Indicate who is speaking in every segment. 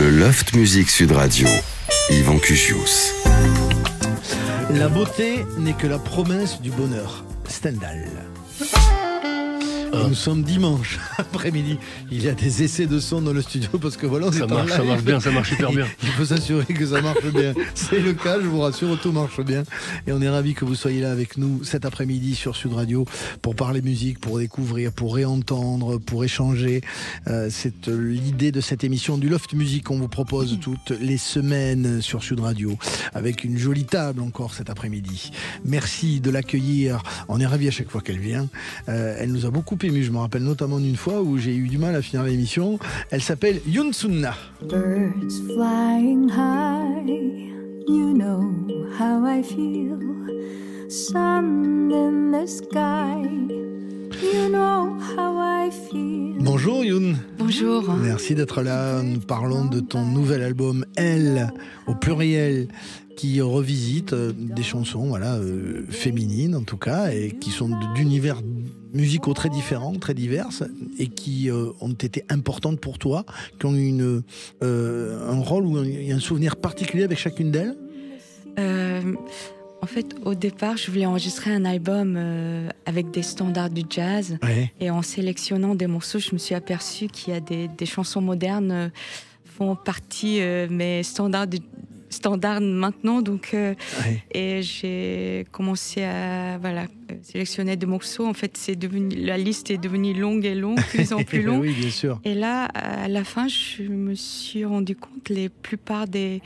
Speaker 1: Le Loft Music Sud Radio, Yvan Cugius.
Speaker 2: La beauté n'est que la promesse du bonheur. Stendhal. Nous sommes dimanche après-midi. Il y a des essais de son dans le studio parce que voilà,
Speaker 3: ça marche bien, ça marche super bien.
Speaker 2: Il faut s'assurer que ça marche bien. C'est le cas, je vous rassure, tout marche bien. Et on est ravis que vous soyez là avec nous cet après-midi sur Sud Radio pour parler musique, pour découvrir, pour réentendre, pour échanger. C'est l'idée de cette émission du Loft Music qu'on vous propose toutes les semaines sur Sud Radio avec une jolie table encore cet après-midi. Merci de l'accueillir. On est ravis à chaque fois qu'elle vient. Elle nous a beaucoup ému. Je me rappelle notamment d'une fois où j'ai eu du mal à finir l'émission. Elle s'appelle Yoon Sunna.
Speaker 4: Birds flying high, you know how I feel. Sun in the sky, you know how I feel.
Speaker 2: Bonjour Yoon.
Speaker 4: Bonjour.
Speaker 2: Merci d'être là. Nous parlons de ton nouvel album Elle, au pluriel, qui revisite des chansons féminines en tout cas, et qui sont d'univers musicaux très différents, très diverses, et qui ont été importantes pour toi, qui ont eu un rôle ou un souvenir particulier avec chacune d'elles.
Speaker 5: En fait, au départ, je voulais enregistrer un album avec des standards du jazz. Ouais. Et en sélectionnant des morceaux, je me suis aperçue qu'il y a des chansons modernes font partie mes standards maintenant. Donc, et j'ai commencé à sélectionner des morceaux. En fait, la liste est devenue longue et longue, plus en plus longue.
Speaker 2: Oui, bien sûr.
Speaker 5: Et là, à la fin, je me suis rendu compte que la plupart des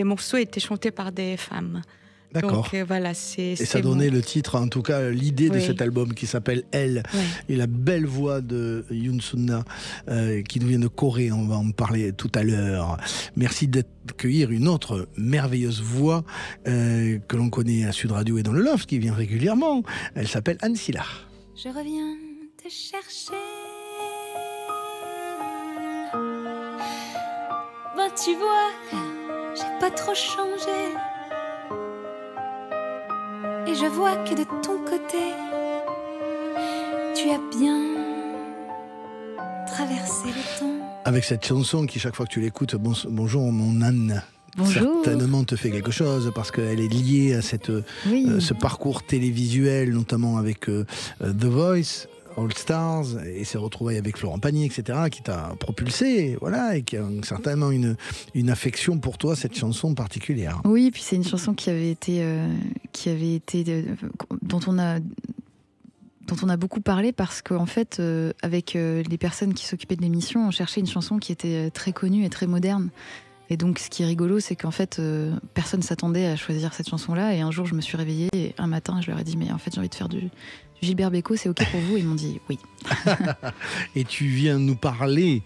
Speaker 5: morceaux étaient chantés par des femmes.
Speaker 2: D'accord.
Speaker 5: Donc
Speaker 2: et ça donnait le titre, en tout cas l'idée de cet album qui s'appelle Elle. Ouais. Et la belle voix de Yoon Sunna qui nous vient de Corée, on va en parler tout à l'heure. Merci d'accueillir une autre merveilleuse voix que l'on connaît à Sud Radio et dans le Loft, qui vient régulièrement. Elle s'appelle Anne Silla.
Speaker 4: Je reviens te chercher. Ben tu vois, j'ai pas trop changé. Et je vois que de ton côté, tu as bien traversé le temps.
Speaker 2: Avec cette chanson qui, chaque fois que tu l'écoutes, bonjour mon Anne,
Speaker 4: bonjour,
Speaker 2: certainement te fait quelque chose parce qu'elle est liée à ce parcours télévisuel, notamment avec The Voice, All Stars et ses retrouvailles avec Florent Pagny, etc., qui t'a propulsé, voilà, et qui a certainement une affection pour toi, cette chanson particulière.
Speaker 6: Oui, puis c'est une chanson dont on a beaucoup parlé parce qu'en fait, avec les personnes qui s'occupaient de l'émission, on cherchait une chanson qui était très connue et très moderne. Et donc, ce qui est rigolo, c'est qu'en fait, personne ne s'attendait à choisir cette chanson-là. Et un jour, je me suis réveillée et un matin, je leur ai dit, mais en fait, j'ai envie de faire du Gilbert Bécaud, c'est OK pour vous? Ils m'ont dit oui.
Speaker 2: Et tu reviens nous parler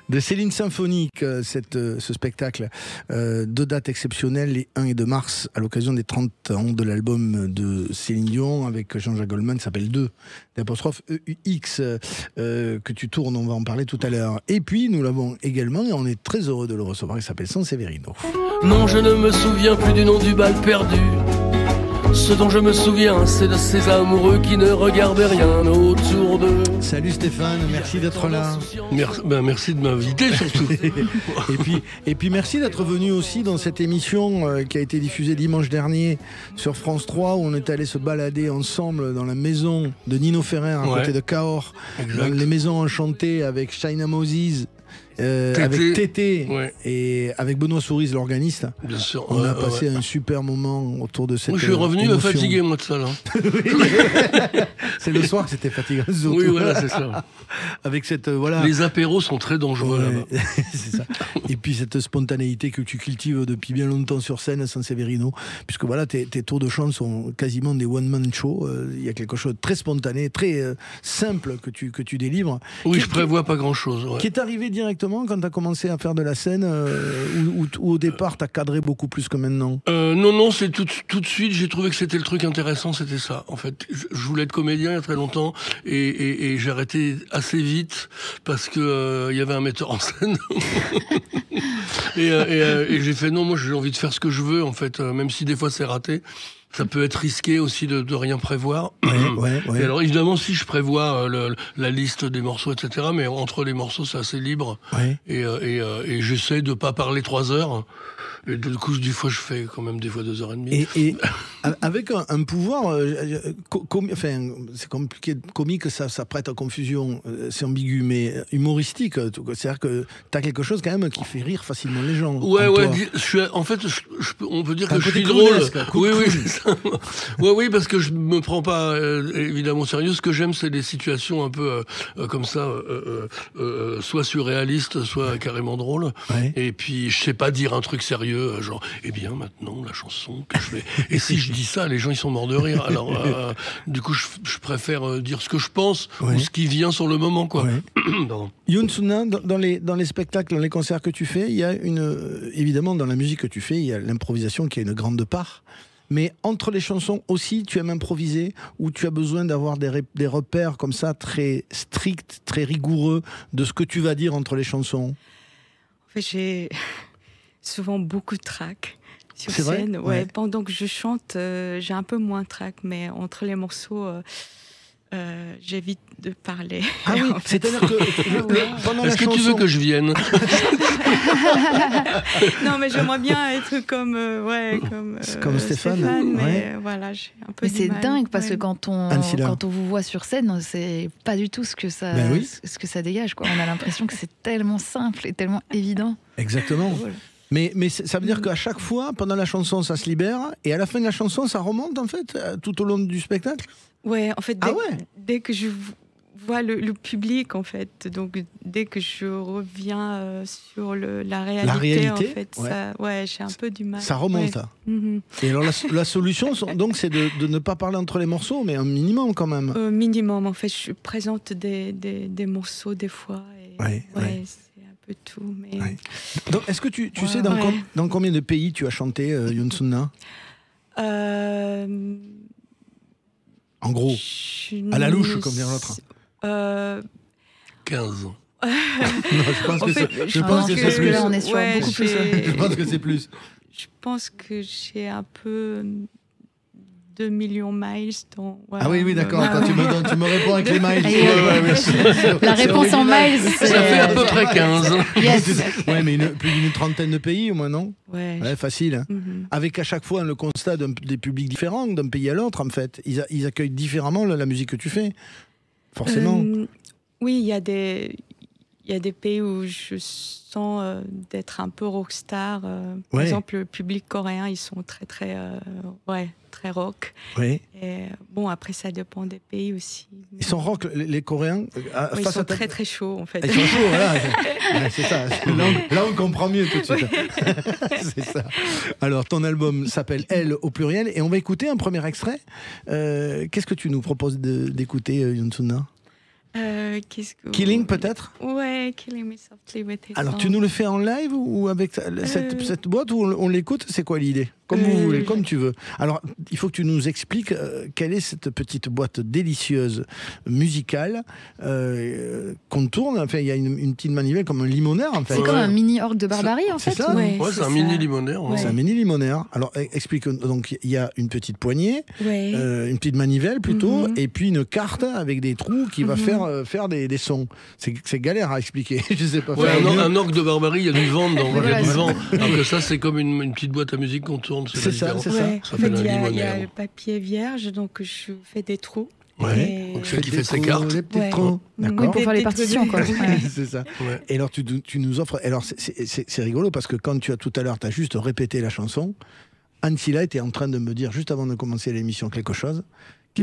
Speaker 2: de Céline Symphonique, ce spectacle. 2 dates exceptionnelles, les 1 et 2 mars, à l'occasion des 30 ans de l'album de Céline Dion, avec Jean-Jacques Goldman, s'appelle 2, d'apostrophe EUX, que tu tournes, on va en parler tout à l'heure. Et puis, nous l'avons également, et on est très heureux de le recevoir, il s'appelle Sanseverino.
Speaker 3: Non, je ne me souviens plus du nom du bal perdu. Ce dont je me souviens, c'est de ces amoureux qui ne regardaient rien autour d'eux.
Speaker 2: Salut Stéphane, merci d'être là.
Speaker 3: Merci de m'inviter surtout.
Speaker 2: et puis merci d'être venu aussi dans cette émission qui a été diffusée dimanche dernier sur France 3, où on est allé se balader ensemble dans la maison de Nino Ferrer à côté de Cahors, dans les maisons enchantées avec China Moses. Avec Tété et avec Benoît Souris, l'organiste.
Speaker 3: Bien sûr.
Speaker 2: On a passé un super moment autour de cette.
Speaker 3: Moi, je suis revenu fatigué, moi, de ça, là.
Speaker 2: C'est le soir que c'était fatigant.
Speaker 3: Oui, voilà, c'est ça.
Speaker 2: Avec cette
Speaker 3: Les apéros sont très dangereux là-bas.
Speaker 2: C'est ça. Et puis cette spontanéité que tu cultives depuis bien longtemps sur scène, Sanseverino, puisque voilà, tes tours de chant sont quasiment des one-man shows. Il y a quelque chose de très spontané, très simple que tu délivres.
Speaker 3: Oui, je prévois pas grand-chose. Ouais.
Speaker 2: Qui est arrivé directement quand tu as commencé à faire de la scène, ou au départ tu as cadré beaucoup plus que maintenant?
Speaker 3: Non, c'est tout de suite, j'ai trouvé que c'était le truc intéressant, c'était ça. En fait, je voulais être comédien il y a très longtemps et j'ai arrêté assez vite parce que y avait un metteur en scène. et j'ai fait non, moi j'ai envie de faire ce que je veux en fait, même si des fois c'est raté. Ça peut être risqué aussi de rien prévoir.
Speaker 2: Ouais.
Speaker 3: Et alors évidemment, si je prévois la liste des morceaux, etc., mais entre les morceaux, c'est assez libre.
Speaker 2: Ouais.
Speaker 3: Et j'essaie de pas parler 3 heures. Et du coup, des fois, je fais quand même des fois 2h30.
Speaker 2: Et avec un pouvoir, enfin, c'est compliqué, comique, ça prête à confusion, c'est ambigu, mais humoristique. C'est-à-dire que tu as quelque chose quand même qui fait rire facilement les gens.
Speaker 3: Ouais. En fait, on peut dire que je suis drôle. Oui, c'est ça. Oui, parce que je me prends pas évidemment sérieux. Ce que j'aime, c'est des situations un peu comme ça, soit surréalistes, soit carrément drôles. Ouais. Et puis, je sais pas dire un truc sérieux. Genre, eh bien, maintenant, la chanson que je fais. Et si je dis ça, les gens, ils sont morts de rire. Alors, du coup, je préfère dire ce que je pense ou ce qui vient sur le moment, quoi.
Speaker 2: Ouais. Youn Suna, dans les spectacles, dans les concerts que tu fais, il y a évidemment, dans la musique que tu fais, il y a l'improvisation qui a une grande part. Mais entre les chansons aussi, tu aimes improviser ou tu as besoin d'avoir des repères comme ça, très stricts, très rigoureux de ce que tu vas dire entre les chansons?
Speaker 5: En fait, j'ai souvent beaucoup de trac sur
Speaker 2: scène.
Speaker 5: Vrai ouais. Pendant que je chante, j'ai un peu moins de trac, mais entre les morceaux, j'évite de parler.
Speaker 2: Ah oui, c'est-à-dire que pendant la chanson...
Speaker 3: Est-ce que tu veux que je vienne?
Speaker 5: Non, mais j'aimerais bien être comme
Speaker 2: Stéphane.
Speaker 5: Mais voilà, j'ai un peu.
Speaker 6: Mais c'est dingue parce que quand on vous voit sur scène, c'est pas du tout ce que ça dégage, quoi. On a l'impression que c'est tellement simple et tellement évident.
Speaker 2: Exactement. Voilà. Mais ça veut dire qu'à chaque fois, pendant la chanson, ça se libère, et à la fin de la chanson, ça remonte, en fait, tout au long du spectacle?
Speaker 5: Ouais, en fait, dès que je vois le public, en fait, donc dès que je reviens sur la réalité, en fait, j'ai un peu du mal.
Speaker 2: Ça remonte, ça. Mm-hmm. Et alors, la solution, donc, c'est de ne pas parler entre les morceaux, mais un minimum, quand même.
Speaker 5: Minimum, en fait, je présente des morceaux, des fois, et tout, mais...
Speaker 2: Donc, est-ce que tu sais dans combien de pays tu as chanté, Youn Suna? En gros, à la louche, comme dire l'autre.
Speaker 3: 15 ans.
Speaker 2: Non, je pense que c'est plus.
Speaker 6: Là, on est sur beaucoup plus.
Speaker 2: Je pense que c'est plus.
Speaker 5: Je pense que j'ai un peu 2 millions de miles dans...
Speaker 2: Ah oui, d'accord. Quand tu me réponds avec les miles.
Speaker 6: La réponse en miles,
Speaker 3: ça fait à peu près 15.
Speaker 6: Yes.
Speaker 2: Ouais, mais plus d'une trentaine de pays au moins, non?
Speaker 5: Ouais,
Speaker 2: facile. Avec à chaque fois le constat des publics différents, d'un pays à l'autre, en fait. Ils accueillent différemment la musique que tu fais. Forcément.
Speaker 5: Oui, il y a des pays où je sens d'être un peu rockstar. Par exemple, le public coréen, ils sont très, très, très rock.
Speaker 2: Oui.
Speaker 5: Et bon, après, ça dépend des pays aussi.
Speaker 2: Ils sont rock, les Coréens?
Speaker 5: Ils sont très, très chauds, en fait.
Speaker 2: Ils sont chauds, voilà. C'est ça. Là, on comprend mieux tout de suite. C'est ça. Alors, ton album s'appelle Elle au pluriel, et on va écouter un premier extrait. Qu'est-ce que tu nous proposes d'écouter, Youn Suna? Killing, peut-être?
Speaker 5: Ouais, Killing Me Softly with His
Speaker 2: Alors,
Speaker 5: Song.
Speaker 2: tu nous le fais en live ou avec cette boîte, ou on l'écoute? C'est quoi l'idée? Comme vous voulez, comme tu veux. Alors, il faut que tu nous expliques quelle est cette petite boîte délicieuse musicale qu'on tourne. Enfin, il y a une petite manivelle comme un limonaire, en fait.
Speaker 6: C'est comme un mini orgue de Barbarie, en fait.
Speaker 2: C'est ça?
Speaker 3: C'est un mini limonaire.
Speaker 2: Ouais. C'est un mini limonaire. Alors, explique. Donc, il y a une petite poignée, une petite manivelle plutôt, et puis une carte avec des trous qui va faire des sons. C'est galère à expliquer. Je sais pas faire.
Speaker 3: Un orgue de Barbarie, il y a du vent dedans. Il y a du vent. Alors que ça, c'est comme une petite boîte à musique qu'on tourne.
Speaker 2: C'est ça.
Speaker 5: En fait, il y a le papier vierge, donc je fais des trous.
Speaker 3: Ouais. Donc celle qui fait ses cartes.
Speaker 2: Les petits trous.
Speaker 6: D'accord. Pour faire les partitions, quoi.
Speaker 2: C'est ça. Ouais. Et alors, tu nous offres. Alors, c'est rigolo parce que quand tout à l'heure, tu as juste répété la chanson, Anne-Silla était en train de me dire, juste avant de commencer l'émission, quelque chose.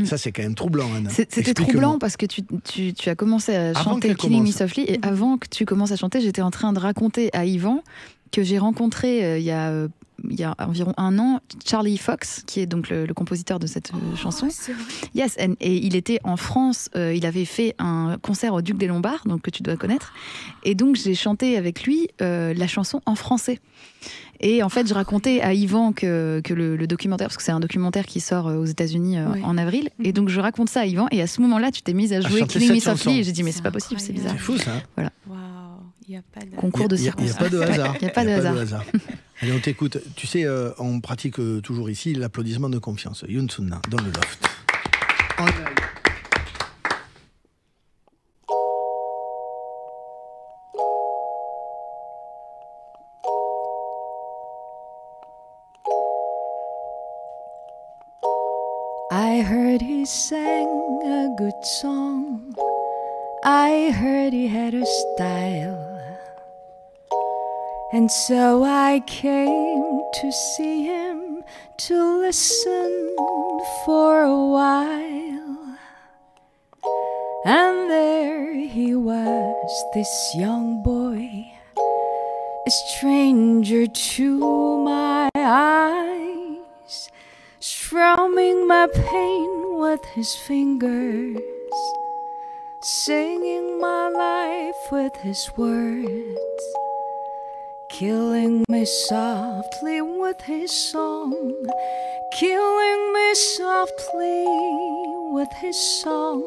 Speaker 2: Ça, c'est quand même troublant, Anna.
Speaker 6: C'était troublant parce que tu as commencé à chanter Killing Me Softly, et avant que tu commences à chanter, j'étais en train de raconter à Yvan que j'ai rencontré il y a environ 1 an Charlie Fox, qui est donc le compositeur de cette chanson. Yes, et il était en France, il avait fait un concert au Duc des Lombards, donc que tu dois connaître, et donc j'ai chanté avec lui la chanson en français. Et en fait, je racontais à Yvan que le documentaire, parce que c'est un documentaire qui sort aux États-Unis en avril, et donc je raconte ça à Yvan, et à ce moment-là, tu t'es mise à jouer Killing Me Softly, et j'ai dit mais c'est pas possible, c'est bizarre.
Speaker 2: C'est fou, ça.
Speaker 6: Voilà.
Speaker 5: Il n'y a pas de...
Speaker 6: Concours de circonstances.
Speaker 2: Il n'y a pas de hasard.
Speaker 6: Il n'y a pas de hasard.
Speaker 2: Allez, on t'écoute. Tu sais, on pratique toujours ici l'applaudissement de confiance. Yoon Sun-na, dans le loft. En live.
Speaker 7: I heard he sang a good song. I heard he had a style. And so I came to see him, to listen for a while. And there he was, this young boy, a stranger to my eyes, strumming my pain with his fingers, singing my life with his words, killing me softly with his song, killing me softly with his song,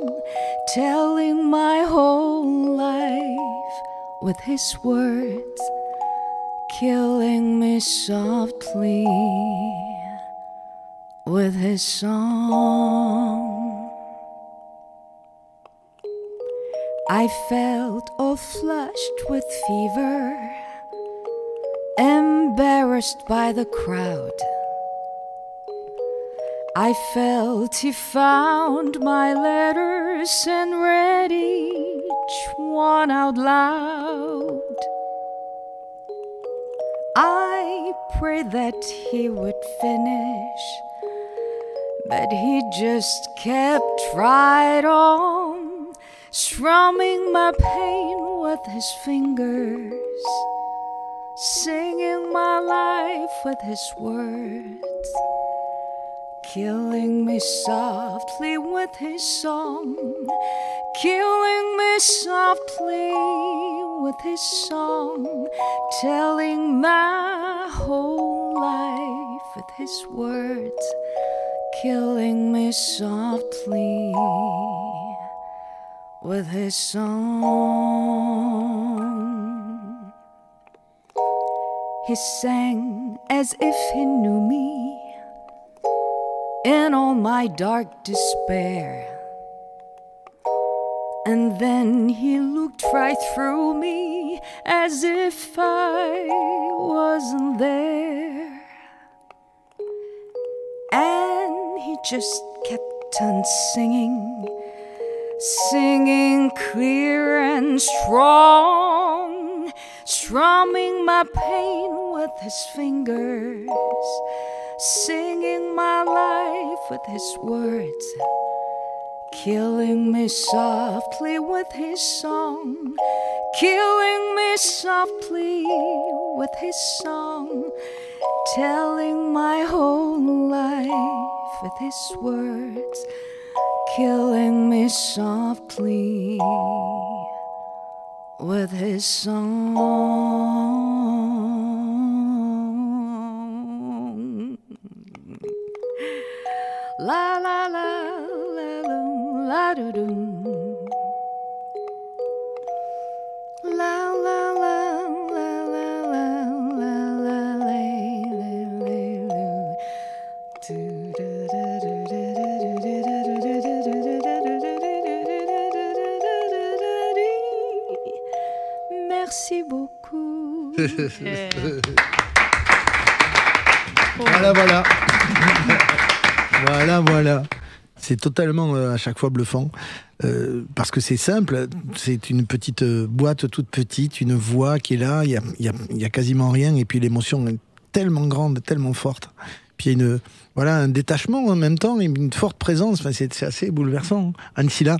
Speaker 7: telling my whole life with his words, killing me softly with his song. I felt all flushed with fever, embarrassed by the crowd. I felt he found my letters and read each one out loud. I prayed that he would finish, but he just kept right on, strumming my pain with his fingers, singing my life with his words, killing me softly with his song, killing me softly with his song, telling my whole life with his words, killing me softly with his song. He sang as if he knew me in all my dark despair, and then he looked right through me as if I wasn't there, and he just kept on singing, singing clear and strong, strumming my pain with his fingers, singing my life with his words, killing me softly with his song, killing me softly with his song, telling my whole life with his words, killing me softly with his song. La la la la la do do. La la la la la la la la la. Merci beaucoup.
Speaker 2: Voilà, voilà. Voilà. C'est totalement à chaque fois bluffant. Parce que c'est simple, c'est une petite boîte toute petite, une voix qui est là, il y a quasiment rien, et puis l'émotion est tellement grande, tellement forte. Puis il y a un détachement en même temps, et une forte présence. Enfin, c'est assez bouleversant. Anne Silla,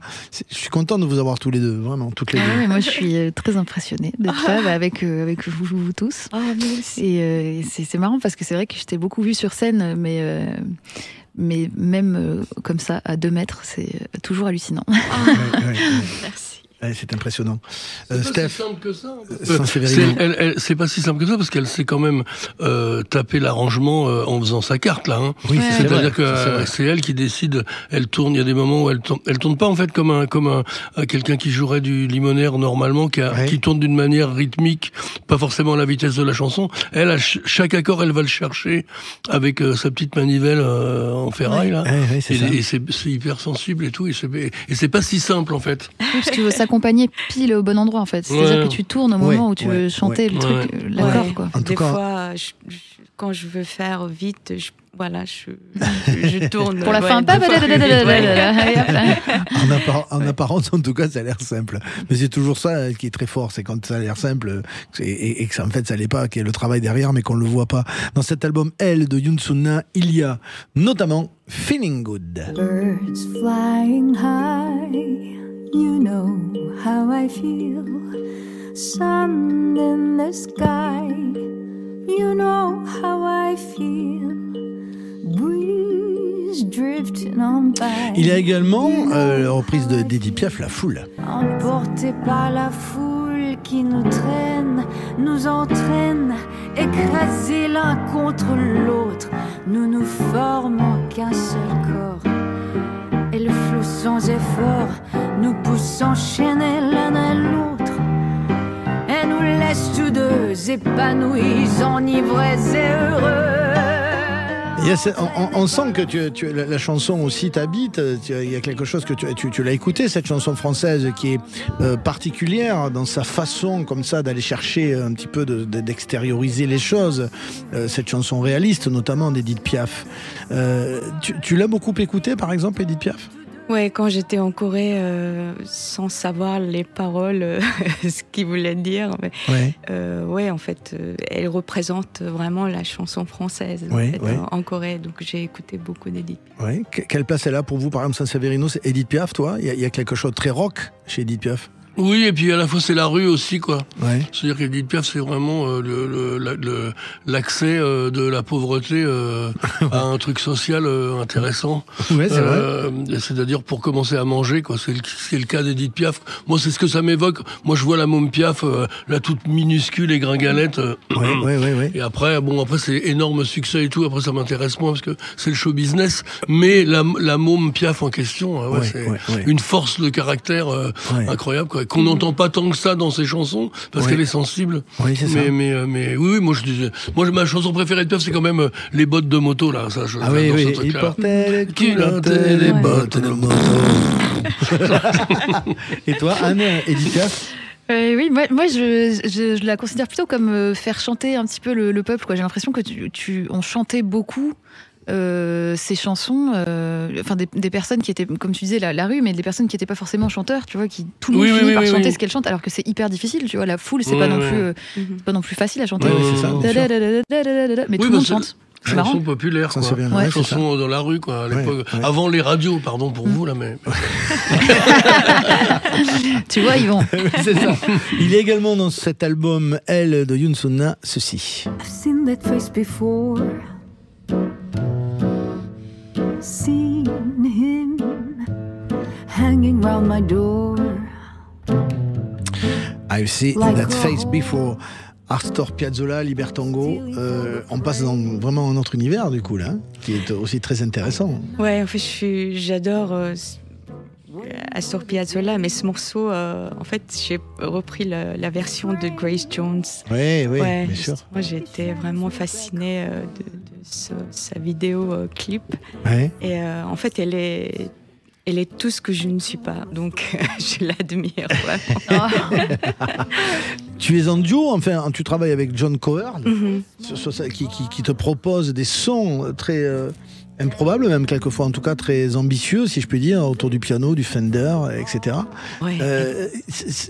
Speaker 2: je suis content de vous avoir tous les deux, vraiment, toutes les deux.
Speaker 6: Mais moi, je suis très impressionnée d'être là avec vous tous.
Speaker 5: Oh, merci.
Speaker 6: Et c'est marrant parce que c'est vrai que je t'ai beaucoup vu sur scène, mais même comme ça, à 2 mètres, c'est toujours hallucinant.
Speaker 5: Ouais. Merci.
Speaker 2: c'est impressionnant.
Speaker 3: C'est
Speaker 2: Steph,
Speaker 3: pas si simple que ça. C'est pas si simple que ça parce qu'elle s'est quand même tapé l'arrangement en faisant sa carte là. Hein.
Speaker 2: Oui,
Speaker 3: c'est-à-dire que c'est elle qui décide. Elle tourne. Il y a des moments où elle tourne pas en fait comme un quelqu'un qui jouerait du limonaire normalement, qui tourne d'une manière rythmique, pas forcément à la vitesse de la chanson. Elle, à chaque accord, elle va le chercher avec sa petite manivelle en ferraille là. Et c'est hyper sensible et tout. Et c'est pas si simple en fait.
Speaker 6: Oui, parce que tu veux s'accompagner pile au bon endroit en fait. C'est-à-dire que tu tournes au moment où tu veux chanter le truc, l'accord quoi.
Speaker 5: Des fois, quand je veux faire vite, je tourne.
Speaker 6: Pour la fin,
Speaker 2: en apparence, en tout cas, ça a l'air simple. Mais c'est toujours ça qui est très fort, c'est quand ça a l'air simple et que en fait, ça l'est pas, qu'il y a le travail derrière, mais qu'on le voit pas. Dans cet album Elle de Yoon Sun-na, il y a notamment Feeling Good.
Speaker 7: Birds flying high, you know how I feel. Sun in the sky, you know how I feel. Breeze drifting on by.
Speaker 2: Il y a également la reprise d'Edith Piaf, La Foule.
Speaker 7: Emporté par la foule qui nous traîne, nous entraîne, écrasés l'un contre l'autre, nous nous formons qu'un seul corps. Et le flot sans effort nous pousse s'enchaîner l'un à l'autre et nous laisse tous deux épanouis, enivrés et heureux.
Speaker 2: On sent que la chanson aussi t'habite. Il y a quelque chose que tu l'as écouté, cette chanson française qui est particulière dans sa façon comme ça d'aller chercher un petit peu d'extérioriser les choses. Cette chanson réaliste, notamment d'Edith Piaf. Tu l'as beaucoup écoutée, par exemple, Edith Piaf ?
Speaker 5: Ouais, quand j'étais en Corée, sans savoir les paroles, ce qu'il voulait dire, en fait, elle représente vraiment la chanson française en Corée, donc j'ai écouté beaucoup d'Edith Piaf.
Speaker 2: Ouais. Quelle place elle a pour vous, par exemple, San-Severino, c'est Edith Piaf, toi ? Il y a quelque chose de très rock chez Edith Piaf ?
Speaker 3: Oui, et puis à la fois c'est la rue aussi, quoi.
Speaker 2: Ouais.
Speaker 3: C'est-à-dire qu'Edith Piaf, c'est vraiment l'accès de la pauvreté à un truc social intéressant.
Speaker 2: Ouais, c'est vrai.
Speaker 3: C'est-à-dire pour commencer à manger, quoi. C'est le cas d'Edith Piaf. Moi, c'est ce que ça m'évoque. Moi, je vois la môme Piaf, la toute minuscule et gringalette.
Speaker 2: Ouais.
Speaker 3: Et après, après c'est énorme succès et tout. Après, ça m'intéresse moins parce que c'est le show business. Mais la môme Piaf en question, c'est une force de caractère incroyable, quoi. Qu'on n'entend pas tant que ça dans ses chansons parce qu'elle est sensible.
Speaker 2: Oui, c'est ça.
Speaker 3: Mais oui, moi ma chanson préférée de Piaf, c'est quand même les bottes de moto là. Ça,
Speaker 2: il portait les culottes et les bottes de moto. Et toi, Anne, Edith Piaf?
Speaker 6: Oui, moi je la considère plutôt comme faire chanter un petit peu le peuple, quoi. J'ai l'impression que on chantait beaucoup. Ces chansons, des personnes qui étaient, comme tu disais, la rue, mais des personnes qui n'étaient pas forcément chanteurs, tu vois, qui tout le monde finit par chanter ce qu'elles chantent, alors que c'est hyper difficile, tu vois. La foule, c'est pas non plus facile à chanter.
Speaker 2: C'est ça,
Speaker 6: mais tout le monde chante.
Speaker 3: C'est une chanson populaire, quoi. Chanson dans la rue, quoi, à l'époque. Avant les radios, pardon pour vous, là, mais.
Speaker 6: Tu vois, Yvan.
Speaker 2: C'est ça. Il y a également dans cet album, Elle de Yoon Sun-na, ceci.
Speaker 7: I've seen that face before. Seen him hanging round my door.
Speaker 2: I've seen that face before. Astor Piazzolla, Libertango, on passe dans vraiment un autre univers du coup là, qui est aussi très intéressant.
Speaker 5: Ouais, en fait, j'adore Astor Piazzolla, mais ce morceau, en fait, j'ai repris la version de Grace Jones.
Speaker 2: Oui, bien sûr.
Speaker 5: Moi, j'étais vraiment fascinée de sa vidéo clip.
Speaker 2: Ouais.
Speaker 5: Et en fait, elle est tout ce que je ne suis pas, donc je l'admire vraiment.
Speaker 2: Tu es en duo, enfin, tu travailles avec John Coward, qui te propose des sons très improbables, même quelquefois, en tout cas très ambitieux, si je puis dire, autour du piano, du Fender, etc.
Speaker 5: Ouais.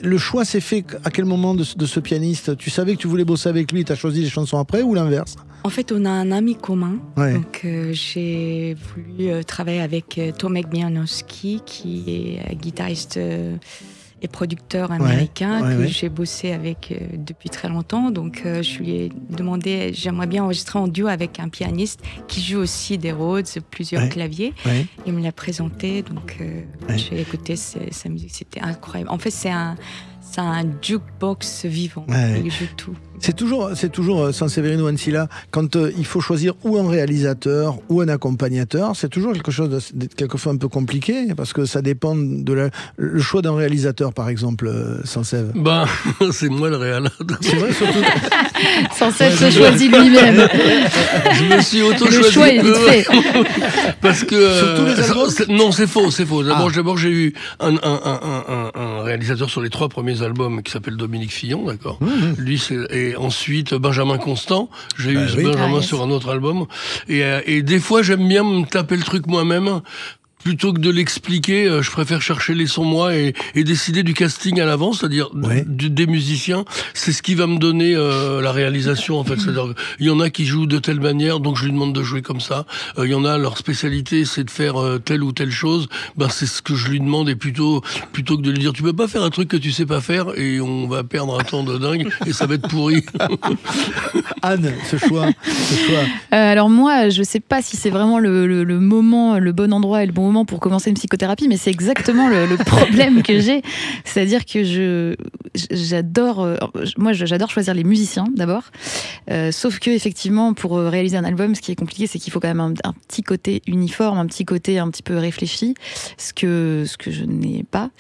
Speaker 2: Le choix s'est fait à quel moment de ce pianiste ? Tu savais que tu voulais bosser avec lui, tu as choisi les chansons après ou l'inverse ?
Speaker 5: En fait, on a un ami commun, donc j'ai voulu travailler avec Tomek Mianowski, qui est guitariste et producteur américain que j'ai bossé avec depuis très longtemps. Donc je lui ai demandé, j'aimerais bien enregistrer en duo avec un pianiste qui joue aussi des Rhodes, plusieurs claviers. Il me l'a présenté, donc j'ai écouté sa musique, c'était incroyable. En fait, c'est un jukebox vivant, il joue tout.
Speaker 2: C'est toujours Sanseverino Ancilla, quand il faut choisir ou un réalisateur ou un accompagnateur, c'est toujours quelque chose de quelquefois un peu compliqué, parce que ça dépend de le choix d'un réalisateur, par exemple, Sansev.
Speaker 3: C'est moi le réal.
Speaker 2: C'est vrai, surtout.
Speaker 6: Sansev se choisit lui-même.
Speaker 3: Je me suis auto-choisi.
Speaker 6: Le choix est vite fait.
Speaker 3: Parce que...
Speaker 2: Sur tous les albums
Speaker 3: non, c'est faux. D'abord, j'ai eu un réalisateur sur les 3 premiers albums qui s'appelle Dominique Fillon, d'accord. Lui, et ensuite Benjamin Constant, j'ai eu Benjamin sur un autre album, et des fois j'aime bien me taper le truc moi-même. Plutôt que de l'expliquer, je préfère chercher les sons moi et décider du casting à l'avance, c'est-à-dire des musiciens. C'est ce qui va me donner la réalisation, en fait. C'est-à-dire il y en a qui jouent de telle manière, donc je lui demande de jouer comme ça. Il y en a, leur spécialité, c'est de faire telle ou telle chose. C'est ce que je lui demande, et plutôt que de lui dire tu peux pas faire un truc que tu sais pas faire et on va perdre un temps de dingue et ça va être pourri.
Speaker 2: Anne, ce choix.
Speaker 6: Alors moi, je sais pas si c'est vraiment le moment, le bon endroit et le bon moment pour commencer une psychothérapie, mais c'est exactement le problème que j'ai. C'est-à-dire que j'adore choisir les musiciens d'abord, sauf que effectivement pour réaliser un album, ce qui est compliqué, c'est qu'il faut quand même un petit côté uniforme, un petit côté un petit peu réfléchi, ce que je n'ai pas,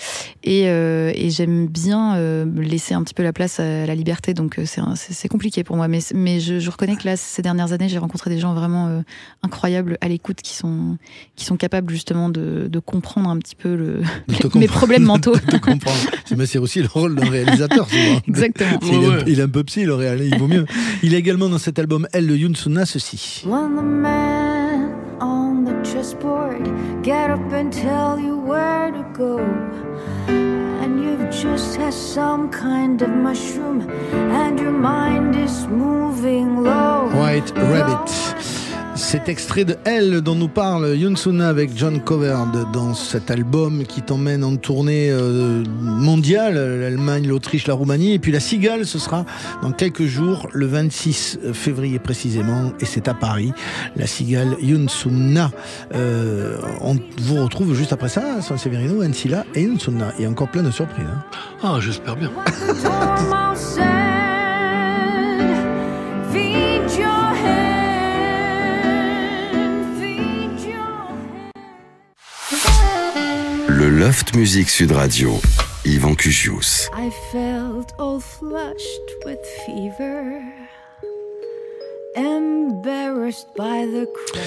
Speaker 6: et j'aime bien laisser un petit peu la place à la liberté, donc c'est compliqué pour moi, mais je reconnais que là, ces dernières années, j'ai rencontré des gens vraiment incroyables à l'écoute, qui sont capables justement de comprendre un petit peu mes problèmes mentaux.
Speaker 2: De comprendre. Mais c'est aussi le rôle d'un réalisateur, souvent.
Speaker 6: Exactement.
Speaker 2: Il est un peu psy, le réal, il vaut mieux. Il a également dans cet album Elle, le Youn Suna, ceci.
Speaker 7: When the man on the chessboard get up and tell you where to go, and you've just had some kind of mushroom and your mind is moving low.
Speaker 2: White Rabbit. Cet extrait de Elle dont nous parle Youn Suna avec John Coverd dans cet album qui t'emmène en tournée mondiale, l'Allemagne, l'Autriche, la Roumanie, et puis la Cigale, ce sera dans quelques jours, le 26 février précisément, et c'est à Paris, la Cigale Youn Suna. On vous retrouve juste après ça, Sanseverino, Ancilla et Youn Suna. Il y a encore plein de surprises.
Speaker 3: Ah, j'espère bien.
Speaker 1: Le Loft Music Sud Radio, Yvan Cugius.
Speaker 7: I felt all flushed with fever, embarrassed by the crowd.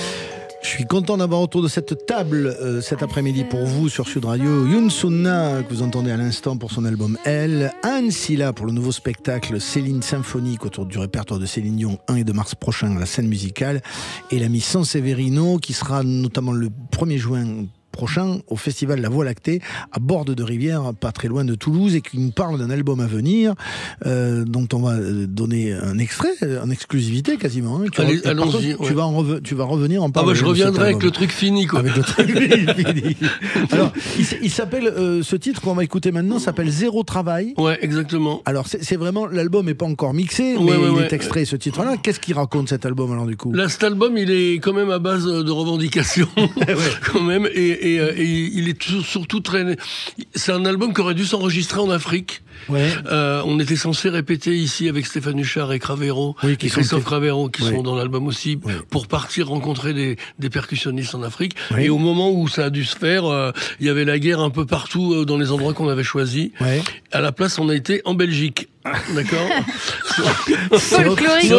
Speaker 2: Je suis content d'avoir autour de cette table cet après-midi pour vous sur Sud Radio Youn Suna, que vous entendez à l'instant pour son album Elle, Ancilla pour le nouveau spectacle Céline Symphonique autour du répertoire de Céline Dion 1 et 2 mars prochain à la scène musicale, et l'ami Sanseverino qui sera notamment le 1er juin prochain au festival La Voie Lactée à Bordes de Rivière, pas très loin de Toulouse, et qui nous parle d'un album à venir dont on va donner un extrait en exclusivité quasiment.
Speaker 3: Allons-y.
Speaker 2: Tu vas revenir en parler.
Speaker 3: Je reviendrai avec le truc fini, quoi.
Speaker 2: Avec le truc fini. Alors, il s'appelle ce titre qu'on va écouter maintenant s'appelle Zéro Travail.
Speaker 3: Ouais, exactement.
Speaker 2: Alors c'est vraiment, l'album n'est pas encore mixé, mais il est extrait ce titre-là. Qu'est-ce qu'il raconte cet album alors du coup?
Speaker 3: Là, cet album, il est quand même à base de revendications, quand même, et il est surtout très... C'est un album qui aurait dû s'enregistrer en Afrique.
Speaker 2: Ouais.
Speaker 3: On était censé répéter ici avec Stéphane Huchard et Cravero, et Christophe Cravero, qui sont dans l'album aussi, pour partir rencontrer des percussionnistes en Afrique. Et au moment où ça a dû se faire, il y avait la guerre un peu partout dans les endroits qu'on avait choisis. À la place, on a été en Belgique. D'accord.
Speaker 6: Folklorique.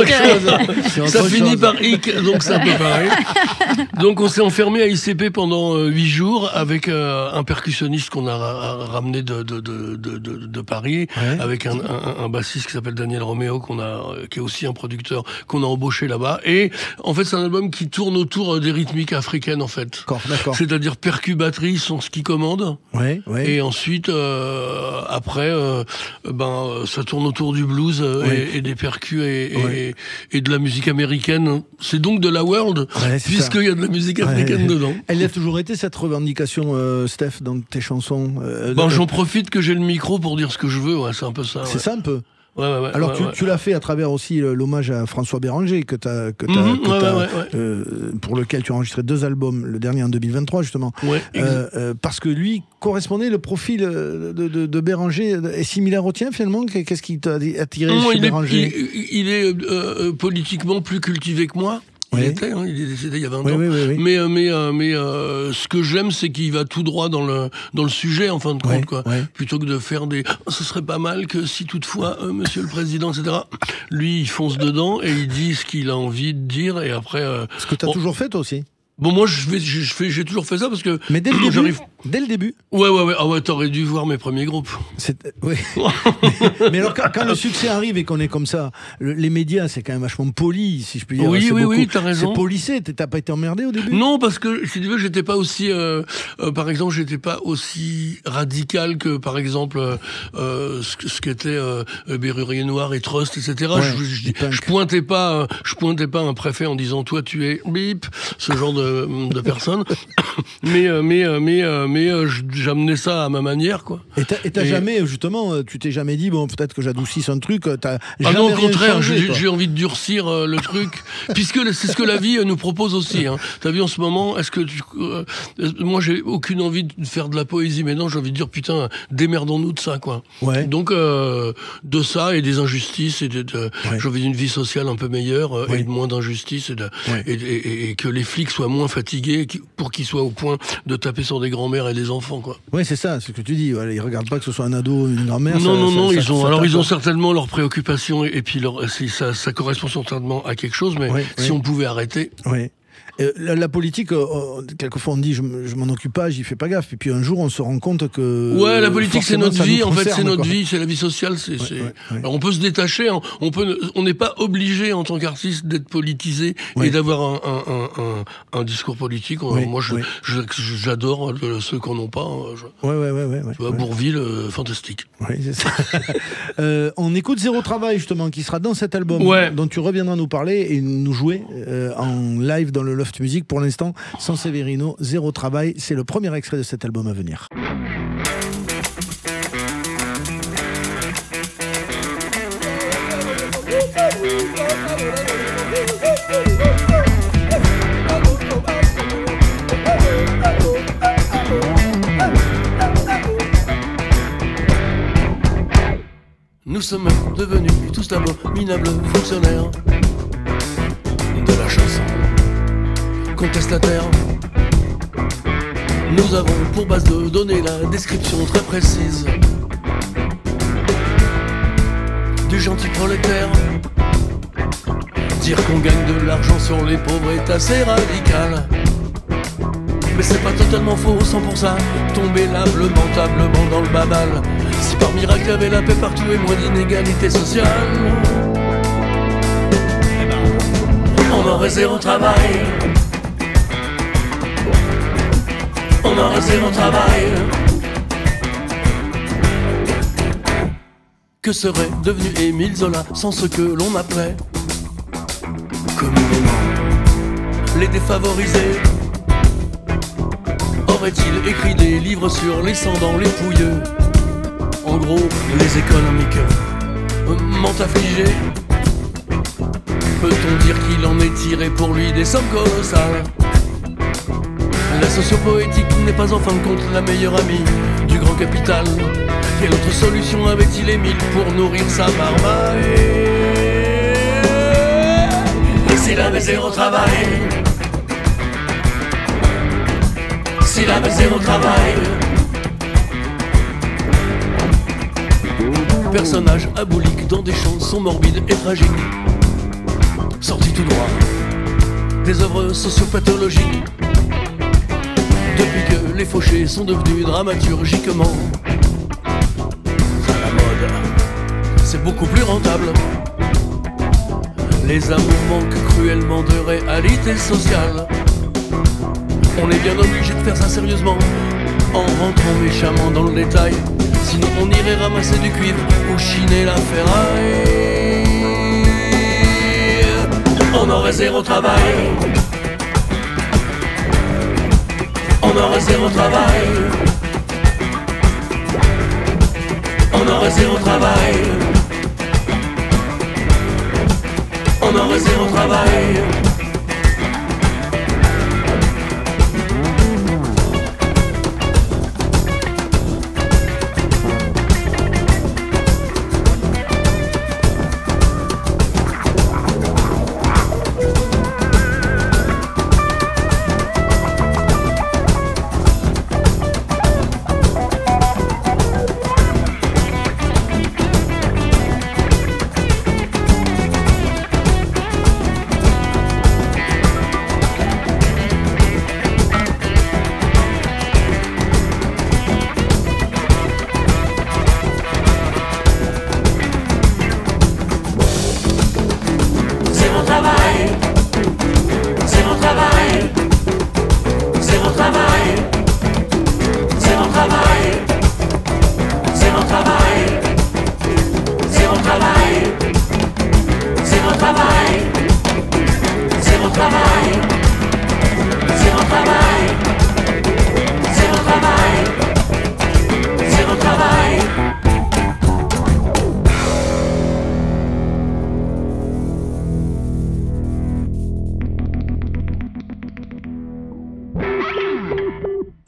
Speaker 3: Ça finit par hic, donc c'est un peu pareil. Donc on s'est enfermé à ICP pendant 8 jours avec un percussionniste qu'on a ramené de Paris, Paris, avec un bassiste qui s'appelle Daniel Roméo, qui est aussi un producteur qu'on a embauché là-bas. Et en fait, c'est un album qui tourne autour des rythmiques africaines, en fait.
Speaker 2: D'accord.
Speaker 3: C'est-à-dire percus, batterie sont ce qui commande. Et ensuite, après, ça tourne autour du blues et des percus et de la musique américaine. C'est donc de la world, puisqu'il y a de la musique africaine dedans.
Speaker 2: Elle a toujours été cette revendication, Steph, dans tes chansons.
Speaker 3: J'en profite que j'ai le micro pour dire ce que je veux. C'est un peu ça.
Speaker 2: C'est ça un peu. Alors tu l'as fait à travers aussi l'hommage à François Béranger pour lequel tu as enregistré 2 albums, le dernier en 2023 justement, parce que lui correspondait, le profil de Béranger est similaire au tien finalement. Qu'est-ce qui t'a attiré chez Béranger?
Speaker 3: Il est politiquement plus cultivé que moi. Il est décédé il y a 20 ans. Mais ce que j'aime, c'est qu'il va tout droit dans le sujet, en fin de compte, quoi. Plutôt que de faire ce serait pas mal que si toutefois, Monsieur le Président, etc. Lui, il fonce dedans et il dit ce qu'il a envie de dire, et après.
Speaker 2: Ce que t'as toujours fait, toi aussi.
Speaker 3: Bon, moi, j'ai toujours fait ça parce que.
Speaker 2: Mais dès le début.
Speaker 3: Ouais. Ah ouais, t'aurais dû voir mes premiers groupes.
Speaker 2: Oui. Mais alors, quand le succès arrive et qu'on est comme ça, les médias, c'est quand même vachement poli, si je puis dire.
Speaker 3: Oui, t'as raison.
Speaker 2: C'est policé. T'as pas été emmerdé au début?
Speaker 3: Non, parce que, si tu veux, j'étais pas aussi, par exemple, radical que, par exemple, ce qu'était Bérurier Noir et Trust, etc. Je pointais pas un préfet en disant, toi, tu es bip, ce genre de personnes. mais j'amenais ça à ma manière, quoi.
Speaker 2: Et t'as jamais, justement, tu t'es jamais dit, bon, peut-être que j'adoucisse un truc,
Speaker 3: non, au contraire, j'ai envie de durcir le truc, puisque c'est ce que la vie nous propose aussi, hein. T'as vu en ce moment, moi j'ai aucune envie de faire de la poésie, mais non, j'ai envie de dire, putain, démerdons-nous de ça, quoi. Donc, de ça et des injustices, j'ai envie d'une vie sociale un peu meilleure, et de moins d'injustices, et que les flics soient moins fatigués pour qu'ils soient au point de taper sur des grands-mères et des enfants, quoi.
Speaker 2: Oui, c'est ça, c'est ce que tu dis. Ils regardent pas que ce soit un ado ou une grand-mère.
Speaker 3: Non, ils ont certainement leurs préoccupations et puis ça correspond certainement à quelque chose, mais si on pouvait arrêter.
Speaker 2: La politique, quelquefois on dit je m'en occupe pas, j'y fais pas gaffe. Et puis un jour on se rend compte que.
Speaker 3: Ouais, la politique c'est notre vie, en fait c'est notre vie, c'est la vie sociale. Alors on peut se détacher, hein, on n'est pas obligé en tant qu'artiste d'être politisé et d'avoir un discours politique. Moi j'adore ceux qu'on n'ont pas. Tu vois, Bourvil, fantastique.
Speaker 2: Oui, c'est ça. On écoute Zéro Travail justement, qui sera dans cet album dont tu reviendras nous parler et nous jouer en live dans le Loft Music. Pour l'instant, sans Severino, Zéro Travail, c'est le premier extrait de cet album à venir.
Speaker 3: Nous sommes devenus tous d'abominables fonctionnaires de la chanson, contestataires. Nous avons pour base de données la description très précise du gentil prolétaire. Dire qu'on gagne de l'argent sur les pauvres est assez radical, mais c'est pas totalement faux, sans pour ça tomber lamentablement dans le babal. Si par miracle y avait la paix partout et moins d'inégalité sociale, on aurait zéro travail. On aurait zéro travail. Que serait devenu Émile Zola sans ce que l'on appelait communément les défavorisés? Aurait-il écrit des livres sur les sans-dents, les pouilleux? En gros, les économiques m'ont affligé. Peut-on dire qu'il en est tiré pour lui des sommes colossales? La sociopoétique n'est pas en fin de compte la meilleure amie du grand capital. Quelle autre solution avait-il Émile pour nourrir sa barbarie? Et s'il avait zéro travail, s'il avait zéro travail, personnage abolique dans des chansons morbides et tragiques, sorti tout droit des œuvres sociopathologiques. Depuis que les fauchés sont devenus dramaturgiquement à la mode, c'est beaucoup plus rentable. Les amours manquent cruellement de réalité sociale. On est bien obligé de faire ça sérieusement, en rentrant méchamment dans le détail. Sinon on irait ramasser du cuivre ou chiner la ferraille. On aurait zéro travail. On aurait zéro travail. On aurait zéro travail. On aurait zéro travail.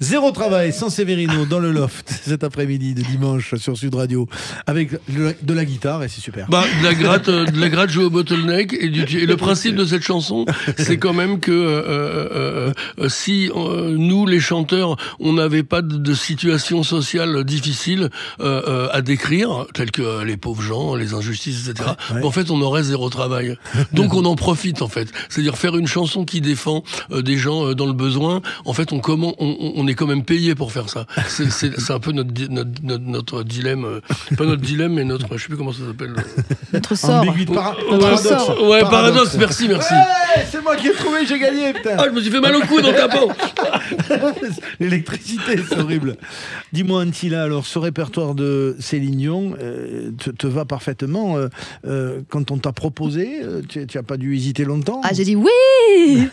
Speaker 2: Zéro travail sans Severino dans le loft cet après-midi de dimanche sur Sud Radio avec de la guitare et c'est super.
Speaker 3: Bah, de la gratte jouée au bottleneck et le principe de cette chanson, c'est quand même que si nous les chanteurs, on n'avait pas de situation sociale difficile à décrire, telles que les pauvres gens, les injustices, etc. Ouais. En fait, on aurait zéro travail. Donc on en profite en fait. C'est-à-dire faire une chanson qui défend des gens dans le besoin. En fait, on est quand même payé pour faire ça. C'est un peu notre dilemme, pas notre dilemme, mais notre, je sais plus comment ça s'appelle.
Speaker 6: Notre sort.
Speaker 2: Paradoxe.
Speaker 3: Ouais, paradoxe. Merci.
Speaker 2: Ouais, c'est moi qui ai trouvé, j'ai gagné, putain.
Speaker 3: Ah, je me suis fait mal au cou dans ta peau.
Speaker 2: L'électricité, c'est horrible. Dis-moi, Antilla, alors, ce répertoire de Céline Dion te va parfaitement. Quand on t'a proposé, tu n'as pas dû hésiter longtemps?
Speaker 6: Ah, j'ai dit oui.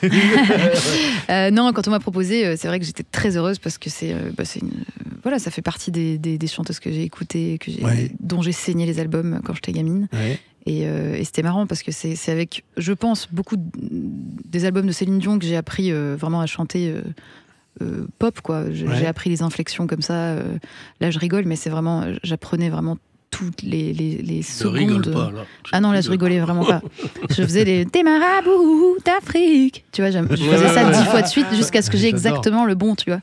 Speaker 6: Non, quand on m'a proposé, c'est vrai que j'étais très heureuse parce que voilà, ça fait partie des chanteuses que j'ai écoutées, dont j'ai saigné les albums quand j'étais gamine. Ouais. Et c'était marrant parce que c'est avec, je pense, beaucoup des albums de Céline Dion que j'ai appris vraiment à chanter pop, quoi. J'ai appris les inflexions comme ça. Là, je rigole, mais c'est vraiment, j'apprenais vraiment toutes les secondes.
Speaker 3: Rigole pas, là.
Speaker 6: Ah non, là, je rigolais vraiment pas. Je faisais des marabouts d'Afrique. Tu vois, je faisais ça 10 fois de suite jusqu'à ce que j'ai exactement le bon, tu vois.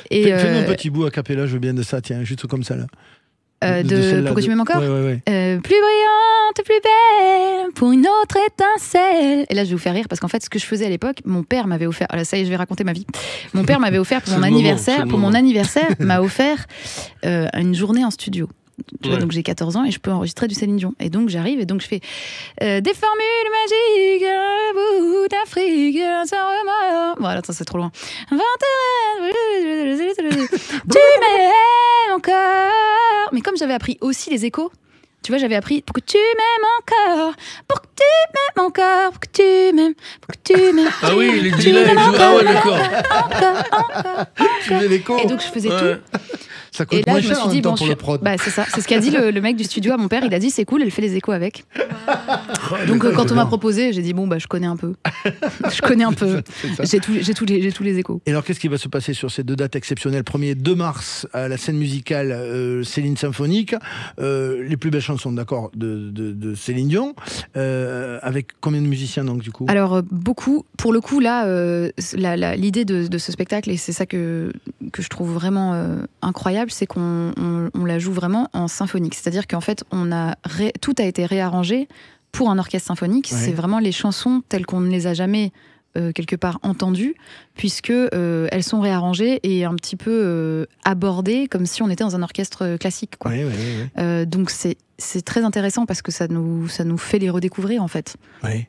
Speaker 2: Fais-nous un petit bout a cappella, je veux bien de ça, tiens, juste comme ça, là.
Speaker 6: Pourquoi tu m'aimes encore?
Speaker 2: Ouais.
Speaker 6: Plus brillante, plus belle, pour une autre étincelle. Et là, je vais vous faire rire parce qu'en fait, ce que je faisais à l'époque, mon père m'avait offert. Alors, ça y est, je vais raconter ma vie. Mon père m'avait offert pour mon anniversaire. Mon anniversaire, m'a offert une journée en studio. Tu vois, donc j'ai 14 ans et je peux enregistrer du Céline Dion. Et donc j'arrive et donc je fais des formules magiques, un bout d'Afrique, sans remords. Voilà, attends, c'est trop loin. Tu m'aimes encore. Mais comme j'avais appris aussi les échos, tu vois, j'avais appris pour que tu m'aimes encore, pour que tu m'aimes encore, pour que tu m'aimes, pour que tu m'aimes.
Speaker 3: Ah oui, les delays. Ah ouais, d'accord.
Speaker 6: Encore. Et donc je faisais tout.
Speaker 2: Ça coûte moins cher en même temps pour le prod.
Speaker 6: Bah, c'est ça, c'est ce qu'a dit le mec du studio à mon père. Il a dit c'est cool, elle fait les échos avec. Donc quand on m'a proposé, j'ai dit bon bah je connais un peu. J'ai tous les échos.
Speaker 2: Et alors qu'est-ce qui va se passer sur ces deux dates exceptionnelles? 1er 2 mars à la scène musicale Céline Symphonique, les plus belles chansons, d'accord, de Céline Dion, avec combien de musiciens donc du coup?
Speaker 6: Alors beaucoup. Pour le coup là, l'idée de ce spectacle, et c'est ça que je trouve vraiment incroyable, c'est qu'on la joue vraiment en symphonique. C'est-à-dire qu'en fait, tout a été réarrangé pour un orchestre symphonique. Ouais. C'est vraiment les chansons telles qu'on ne les a jamais quelque part entendues, puisque elles sont réarrangées et un petit peu abordées comme si on était dans un orchestre classique, quoi.
Speaker 2: Oui.
Speaker 6: Donc c'est très intéressant parce que ça nous fait les redécouvrir, en fait.
Speaker 2: Oui.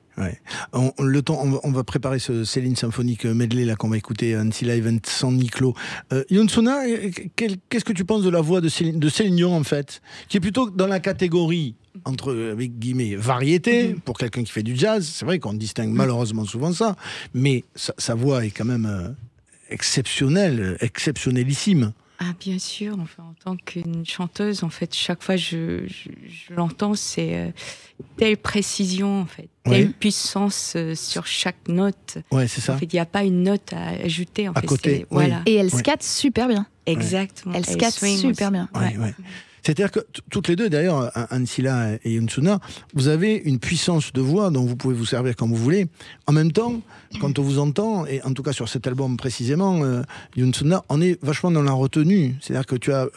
Speaker 2: On va préparer ce Céline symphonique medley là qu'on va écouter, Ancilla et Vincent Niclot. Youn Suna, qu'est-ce que tu penses de la voix de Céline Dion, en fait, qui est plutôt dans la catégorie avec guillemets variété pour quelqu'un qui fait du jazz? C'est vrai qu'on distingue malheureusement souvent ça, mais sa voix est quand même exceptionnellissime.
Speaker 5: Ah, bien sûr. Enfin, en tant qu'une chanteuse, en fait, chaque fois je l'entends, c'est telle précision, en fait, telle puissance sur chaque note.
Speaker 2: Ouais, c'est ça.
Speaker 5: En fait, il n'y a pas une note à ajouter.
Speaker 2: À côté.
Speaker 5: Voilà.
Speaker 6: Et elle scatte super bien.
Speaker 5: Exactement.
Speaker 6: Elle scatte super bien.
Speaker 2: Ouais. C'est-à-dire que toutes les deux, d'ailleurs, Ancilla et Youn Suna, vous avez une puissance de voix dont vous pouvez vous servir comme vous voulez. En même temps, quand on vous entend, et en tout cas sur cet album précisément, Youn Suna, on est vachement dans la retenue. C'est-à-dire que tu as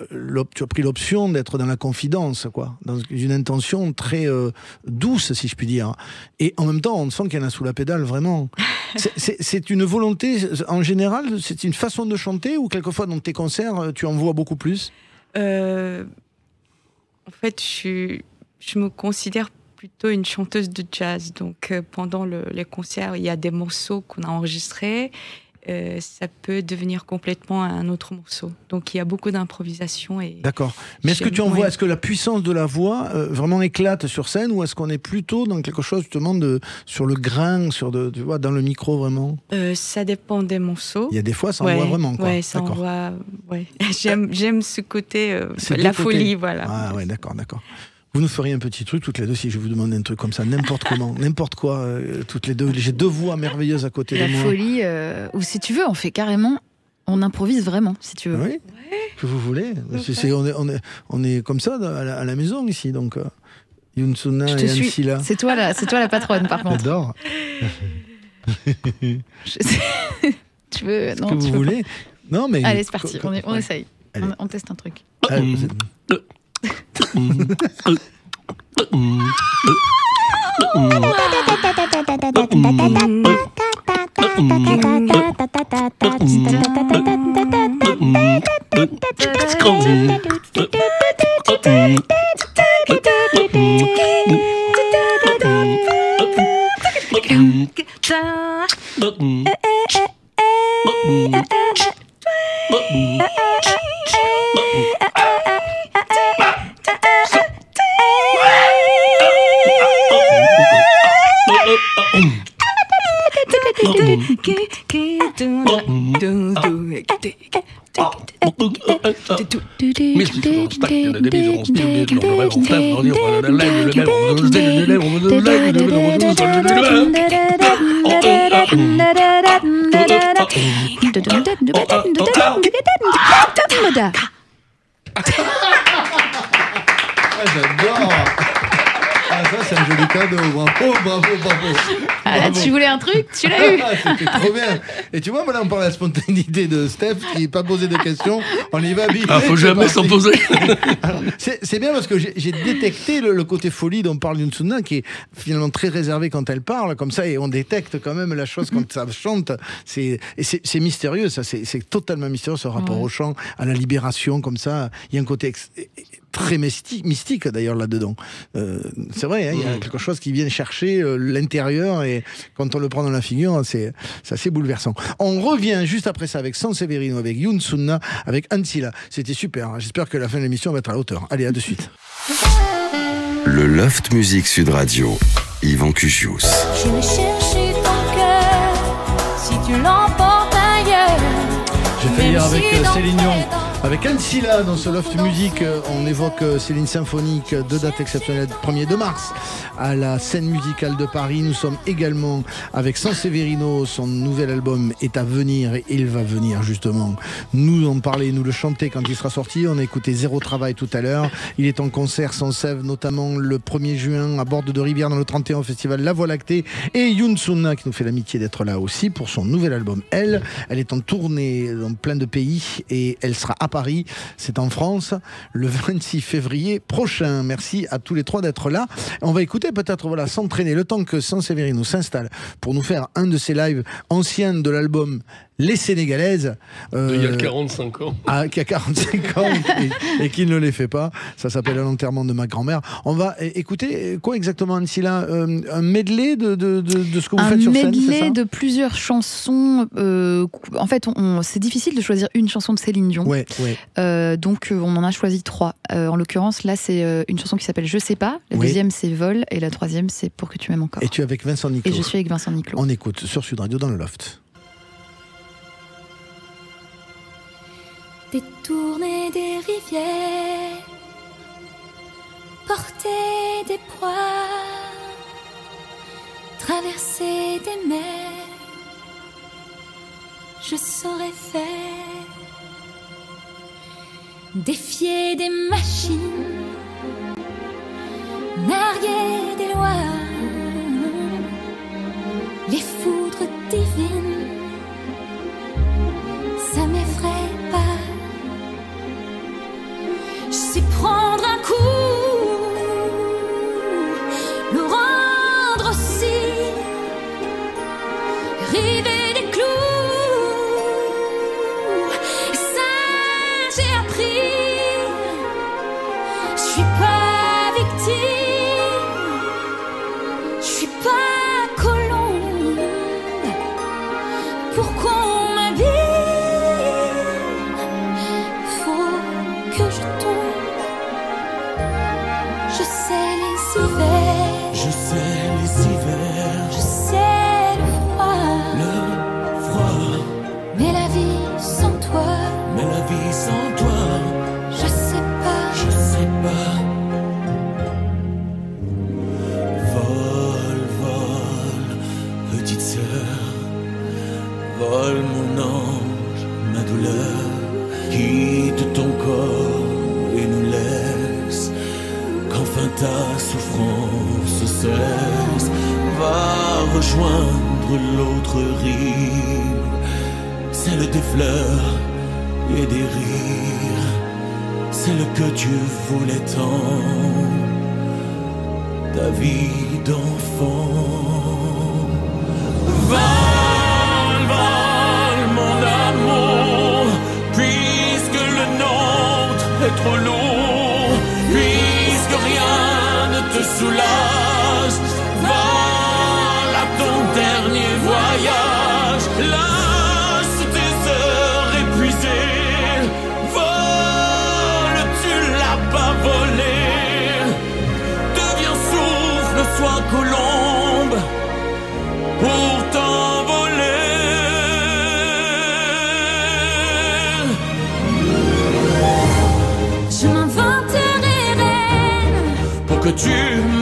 Speaker 2: pris l'option d'être dans la confidence, quoi, dans une intention très douce, si je puis dire. Et en même temps, on sent qu'il y en a sous la pédale, vraiment. C'est une volonté, en général, c'est une façon de chanter, ou quelquefois dans tes concerts, tu en vois beaucoup plus?
Speaker 5: En fait, je me considère plutôt une chanteuse de jazz. Donc, pendant les concerts, il y a des morceaux qu'on a enregistrés. Ça peut devenir complètement un autre morceau. Donc, il y a beaucoup d'improvisation.
Speaker 2: D'accord. Mais est-ce que tu en vois, est-ce que la puissance de la voix vraiment éclate sur scène, ou est-ce qu'on est plutôt dans quelque chose justement sur le grain, tu vois, dans le micro vraiment?
Speaker 5: Ça dépend des morceaux.
Speaker 2: Il y a des fois, ça envoie vraiment, quoi.
Speaker 5: Ouais, ça envoie. Ouais. J'aime ce côté, la folie, voilà.
Speaker 2: Ah ouais, d'accord. Vous nous feriez un petit truc toutes les deux, si je vous demande un truc comme ça, n'importe comment, n'importe quoi, toutes les deux. J'ai deux voix merveilleuses à côté de moi.
Speaker 6: La folie, ou si tu veux, on fait carrément, on improvise vraiment, si tu veux.
Speaker 2: Oui, que vous voulez. On est comme ça à la maison ici, donc Youn Suna et Ancilla.
Speaker 6: C'est toi la patronne, par contre.
Speaker 2: J'adore.
Speaker 6: Tu veux?
Speaker 2: Non, que vous voulez. Non, mais.
Speaker 6: Allez, c'est parti. On essaye. On teste un truc.
Speaker 2: J'adore. Ça, c'est un joli cadeau. Bravo.
Speaker 6: Ah, là, tu voulais un truc, tu l'as eu.
Speaker 2: C'était trop bien. Et tu vois, voilà, on parle de la spontanéité de Steph, qui n'est pas posé de questions. On y va vite.
Speaker 3: Faut jamais s'en poser.
Speaker 2: Alors, c'est bien parce que j'ai détecté le côté folie dont parle Youn Suna, qui est finalement très réservé quand elle parle, comme ça, et on détecte quand même la chose quand ça chante. C'est mystérieux, ça. C'est totalement mystérieux, ce rapport au chant, à la libération, comme ça. Il y a un côté très mystique d'ailleurs là-dedans. C'est vrai, il y a quelque chose qui vient chercher l'intérieur, et quand on le prend dans la figure, c'est assez bouleversant. On revient juste après ça avec Sanseverino, avec Youn Suna, avec Ancilla. C'était super, j'espère que la fin de l'émission va être à la hauteur. Allez, à de suite.
Speaker 1: Le Loft Musique Sud Radio, Yvan Cugius.
Speaker 7: Je vais chercher ton cœur, si tu l'emportes ailleurs.
Speaker 2: J'ai fait hier avec Céline Dion. Avec Ancilla, dans ce Loft Musique, on évoque Céline Symphonique, deux dates exceptionnelles, 1er 2 mars, à la scène musicale de Paris. Nous sommes également avec Sanseverino, son nouvel album est à venir, et il va venir justement nous en parler, nous le chanter quand il sera sorti. On a écouté Zéro Travail tout à l'heure. Il est en concert sans Sèvres, notamment le 1er juin à Bordes de Rivière dans le 31 au festival La Voie Lactée. Et Youn Suna qui nous fait l'amitié d'être là aussi pour son nouvel album Elle est en tournée dans plein de pays, et elle sera à Paris Paris. C'est en France, le 26 février prochain. Merci à tous les trois d'être là. On va écouter peut-être s'entraîner le temps que Sanseverino s'installe pour nous faire un de ses lives anciens de l'album Les Sénégalaises.
Speaker 3: Il y a 45 ans.
Speaker 2: Qui a 45 ans et qui ne les fait pas. Ça s'appelle l'enterrement de ma grand-mère. On va écouter quoi exactement, Ancila? Un medley de ce que vous faites sur scène, c'est ça?
Speaker 6: Un medley de plusieurs chansons. En fait, c'est difficile de choisir une chanson de Céline Dion.
Speaker 2: Ouais.
Speaker 6: Donc, on en a choisi 3. En l'occurrence, là, c'est une chanson qui s'appelle Je sais pas. La deuxième, c'est Vol. Et la troisième, c'est Pour que tu m'aimes encore.
Speaker 2: Et tu es avec Vincent Niclot.
Speaker 6: Et je suis avec Vincent Niclot.
Speaker 2: On écoute sur Sud Radio dans le Loft.
Speaker 4: Détourner des rivières, porter des proies, traverser des mers, je saurais faire. Défier des machines, narguer des lois, les foudres divines, ça m'effraie pas. Je sais prendre un coup, le rendre aussi, river des clous, ça j'ai appris. Je suis pas victime, je suis pas colombe, pour qu'on m'habille, faut que je tombe. Je sais les hivers,
Speaker 8: je sais les hivers,
Speaker 4: je sais le froid, mais la vie sans toi, je sais pas.
Speaker 8: Vol, vol, petite sœur, vol mon ange, ma douleur, quitte ton corps et nous laisse, qu'enfin ta souffrance cesse, va rejoindre l'autre rive, celle des fleurs et des rires, celle que tu voulais tant, ta vie d'enfant. Vol, vol, mon amour, puisque le nôtre est trop lourd, puisque rien ne te soulage, vol à ton dernier voyage, lâche tes heures épuisées, vol, tu l'as pas volé, deviens souffle, sois colombe, pour t'envoler.
Speaker 4: Je m'inventerai reine,
Speaker 8: Pour que tu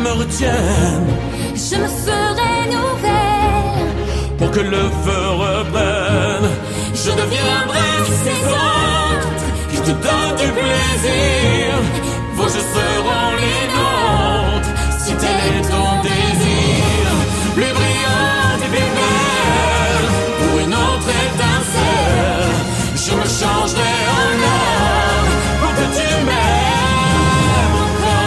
Speaker 8: me retiennes,
Speaker 4: je me ferai nouvelle,
Speaker 8: pour que le feu reprenne, je deviendrai ces autres qui te donnent du plaisir. Vos jeux seront les nôtres, si tel est ton désir. Plus brillante et plus belle, pour une autre étincelle, je me changerai en or, pour que tu m'aimes encore,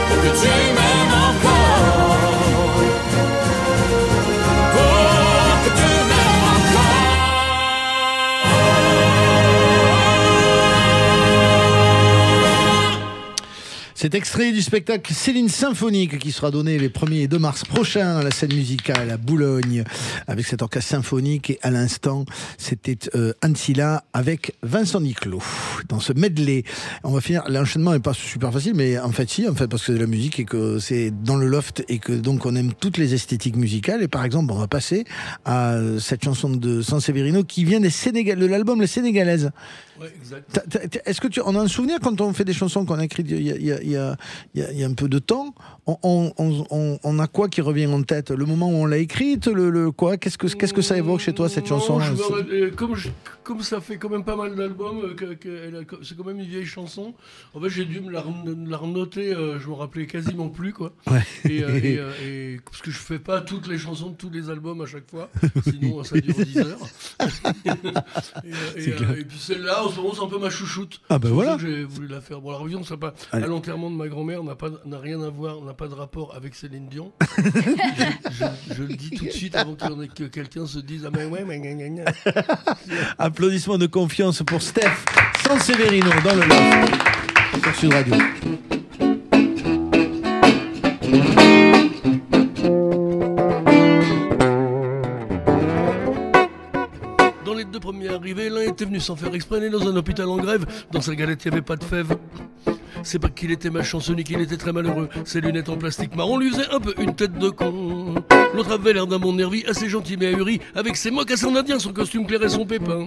Speaker 8: pour que tu m'aimes encore, pour que tu m'aimes encore.
Speaker 2: Cet extrait du spectacle Céline Symphonique qui sera donné les 1er et 2 mars prochains à la scène musicale à Boulogne avec cet orchestre symphonique. Et à l'instant, c'était Ancila avec Vincent Niclot. Dans ce medley, on va finir. L'enchaînement n'est pas super facile, mais en fait, parce que c'est de la musique et que c'est dans le loft et que donc on aime toutes les esthétiques musicales. Et par exemple, on va passer à cette chanson de Sanseverino qui vient de l'album Les Sénégalaises.
Speaker 3: Ouais, exact.
Speaker 2: Est-ce que on a un souvenir quand on fait des chansons qu'on a écrites il y y a un peu de temps, on a quoi qui revient en tête? Le moment où on l'a écrite, quoi? Qu'est-ce que ça évoque chez toi, cette chanson?
Speaker 3: Comme ça fait quand même pas mal d'albums, c'est quand même une vieille chanson. En fait, j'ai dû me la renoter, je me rappelais quasiment plus, quoi.
Speaker 2: Ouais.
Speaker 3: Et parce que je fais pas toutes les chansons de tous les albums à chaque fois, sinon ça dure 10 heures. Et puis celle-là, en ce moment, c'est un peu ma chouchoute.
Speaker 2: Ah ben voilà.
Speaker 3: J'ai voulu la faire. Bon, la révision, ça pas. À l'enterrement de ma grand-mère, n'a rien à voir, n'a pas de rapport avec Céline Dion. je le dis tout de suite avant que quelqu'un se dise ah ben ouais, mais
Speaker 2: Applaudissements de confiance pour Steph Sanseverino dans le Loft sur Sud Radio.
Speaker 3: Dans les 2 premiers arrivés, l'un était venu sans faire exprès, né dans un hôpital en grève. Dans sa galette, il n'y avait pas de fèves. C'est pas qu'il était malchanceux ni qu'il était très malheureux. Ses lunettes en plastique marron lui faisaient un peu une tête de con. L'autre avait l'air d'un bon nervi, assez gentil mais ahuri. Avec ses mocassins indiens, son costume clair et son pépin.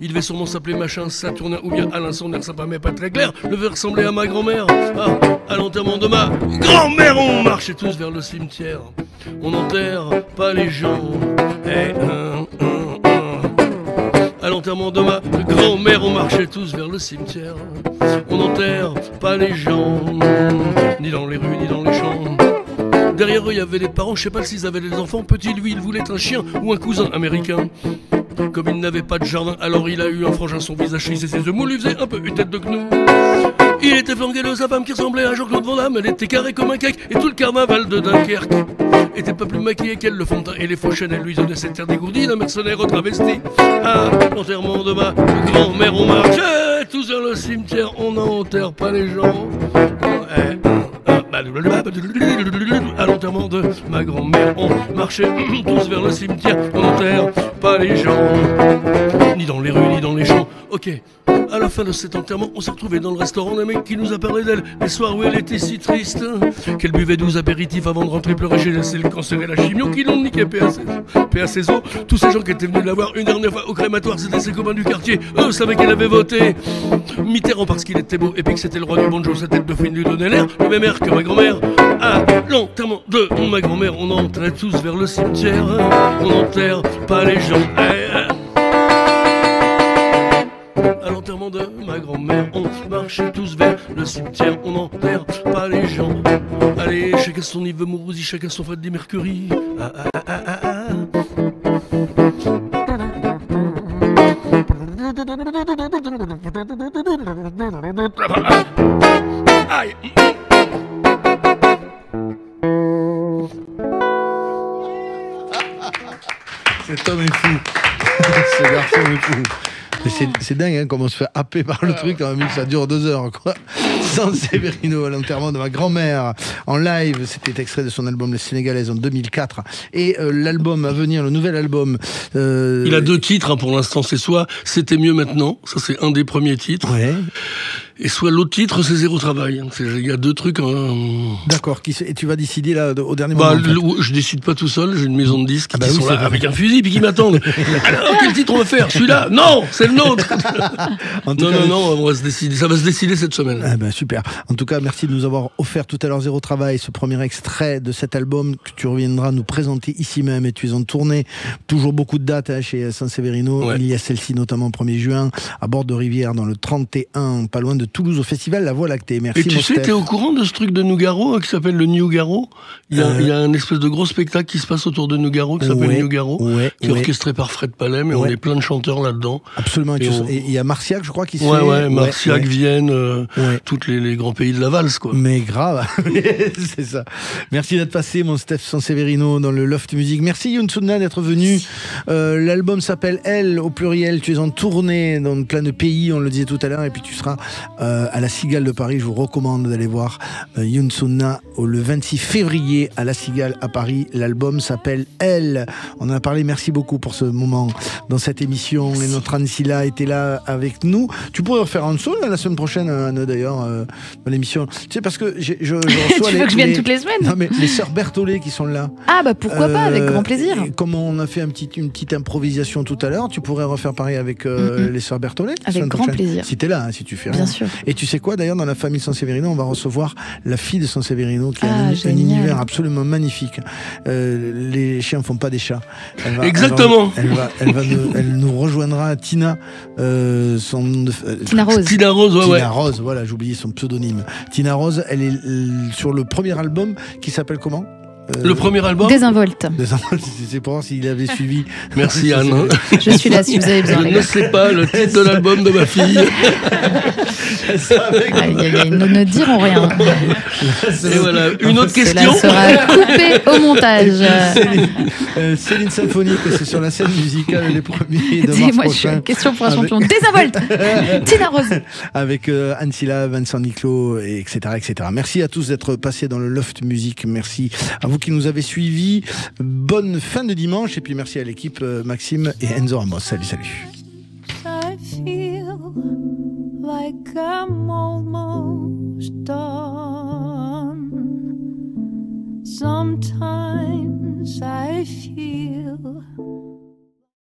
Speaker 3: Il devait sûrement s'appeler Machin, Saturnin ou bien Alain, son air sympa mais pas très clair. Devait ressembler à ma grand-mère. Ah, à l'enterrement de ma grand-mère, on marchait tous vers le cimetière. On n'enterre pas les gens. À l'enterrement de ma grand-mère, on marchait tous vers le cimetière. On n'enterre pas les gens, ni dans les rues, ni dans les champs. Derrière eux, il y avait des parents, je sais pas s'ils avaient des enfants. Petit, lui, il voulait un chien ou un cousin américain. Comme il n'avait pas de jardin, alors il a eu un frangin, son visage lisse et ses yeux mous lui faisaient un peu une tête de gnou. Il était flanqué de sa femme qui ressemblait à Jean-Claude Van Damme. Elle était carrée comme un cake et tout le carnaval de Dunkerque était pas plus maquillé qu'elle. Le fond de teint et les faux Chanel lui donnaient cette air dégourdi d'un mercenaire retravesti. À l'enterrement de ma grand-mère, on marchait tous vers le cimetière. On n'enterre pas les gens. À l'enterrement de ma grand-mère, on marchait tous vers le cimetière. On n'enterre pas les gens, ni dans les rues, ni dans les champs. Ok, à la fin de cet enterrement, on s'est retrouvés dans le restaurant d'un mec qui nous a parlé d'elle. Les soirs où elle était si triste, qu'elle buvait 12 apéritifs avant de rentrer pleurer. J'ai laissé le cancer et la chimio qui l'ont niqué, paix à ses os. Tous ces gens qui étaient venus la voir une dernière fois au crématoire, c'était ses copains du quartier. Eux savaient qu'elle avait voté Mitterrand parce qu'il était beau et puis que c'était le roi du bonjour. Sa tête de fine lui donnait l'air, le même air que ma grand-mère. À l'enterrement de ma grand-mère, on entrait tous vers le cimetière. On n'enterre pas les gens. À l'enterrement de ma grand-mère, on marchait tous vers le cimetière. On n'enterre pas les gens. Allez, chacun son Yves Mourouzi, chacun son Freddie Mercury. Aïe.
Speaker 2: Cet homme est fou. Ce garçon est fou. C'est dingue hein, comment on se fait happer par le truc, quand même, ça dure 2 heures quoi. Sanseverino à l'enterrement de ma grand-mère en live, c'était extrait de son album Les Sénégalaises en 2004 et l'album à venir, le nouvel album
Speaker 3: il a 2 titres hein, pour l'instant, c'est soit C'était mieux maintenant, ça c'est un des premiers titres.
Speaker 2: Ouais.
Speaker 3: Et soit l'autre titre, c'est Zéro travail. Il y a 2 trucs.
Speaker 2: D'accord. Et tu vas décider là au dernier moment.
Speaker 3: Je décide pas tout seul. J'ai une maison de disques qui sont là avec un fusil puis qui m'attendent. Alors quel titre on va faire? Celui-là? Non, c'est le nôtre. Non, on va se décider. Ça va se décider cette semaine.
Speaker 2: Ah ben super. En tout cas, merci de nous avoir offert tout à l'heure Zéro travail, ce premier extrait de cet album que tu reviendras nous présenter ici même. Et tu es en tournée. Toujours beaucoup de dates hein, chez Sanseverino. Ouais. Il y a celle-ci notamment 1er juin à bord de Rivière dans le 31, pas loin de Toulouse au festival La Voie Lactée. Merci.
Speaker 3: Et tu sais, t'es au courant de ce truc de Nougaro qui s'appelle le Nougaro? Il y a un espèce de gros spectacle qui se passe autour de Nougaro qui s'appelle Nougaro, qui est orchestré par Fred Palem et on est plein de chanteurs là-dedans.
Speaker 2: Absolument. Et il y a Marciac, je crois, qui se
Speaker 3: fait. Marciac, Vienne, tous les grands pays de la valse, quoi.
Speaker 2: Mais grave, c'est ça. Merci d'être passé, mon Steph Sanseverino, dans le Loft Music. Merci Youn Suna d'être venu. L'album s'appelle Elle au pluriel. Tu es en tournée dans plein de pays, on le disait tout à l'heure, et puis tu seras à la Cigale de Paris. Je vous recommande d'aller voir Youn Suna le 26 février à la Cigale à Paris. L'album s'appelle Elle. On en a parlé, merci beaucoup pour ce moment dans cette émission. Et notre Anne-Silla était là avec nous. Tu pourrais refaire un son la semaine prochaine, Anne, d'ailleurs, dans l'émission. Tu sais, parce que je reçois
Speaker 6: tu veux que je vienne toutes les semaines?
Speaker 2: Non, mais les sœurs Berthollet qui sont là.
Speaker 6: Ah bah pourquoi pas, avec grand plaisir.
Speaker 2: Comme on a fait une petite improvisation tout à l'heure, tu pourrais refaire pareil avec les sœurs Berthollet.
Speaker 6: Avec grand plaisir.
Speaker 2: Si t'es là, hein, si tu fais
Speaker 6: rien. Bien sûr.
Speaker 2: Et tu sais quoi, d'ailleurs, dans la famille Sanseverino, on va recevoir la fille de Sanseverino qui a un univers absolument magnifique. Les chiens font pas des chats.
Speaker 3: Exactement.
Speaker 2: Elle nous rejoindra, Tina.
Speaker 6: Tina Rose.
Speaker 3: Tina Rose, ouais.
Speaker 2: Tina Rose, voilà, j'ai oublié son pseudonyme. Tina Rose, elle est sur le premier album qui s'appelle comment ?
Speaker 3: Le premier album
Speaker 6: Désinvolte.
Speaker 2: C'est pour voir s'il avait suivi.
Speaker 3: Merci Anne.
Speaker 6: Je suis là si vous avez besoin.
Speaker 3: Je ne sais pas le titre de l'album de ma fille.
Speaker 6: Ne diront rien.
Speaker 3: Et voilà, une autre question.
Speaker 6: Cela sera coupé au montage.
Speaker 2: Céline Symphonique, c'est sur la scène musicale les premiers de mars prochain.
Speaker 6: Question pour un champion. Désinvolte. Tina Rose.
Speaker 2: Avec Anne Silla, Vincent Niclot, etc., etc. Merci à tous d'être passés dans le Loft Music. Merci à vous qui nous avez suivis. Bonne fin de dimanche et puis merci à l'équipe Maxime et Enzo Ramos. Salut, salut.
Speaker 7: I feel like I'm almost done. Sometimes I feel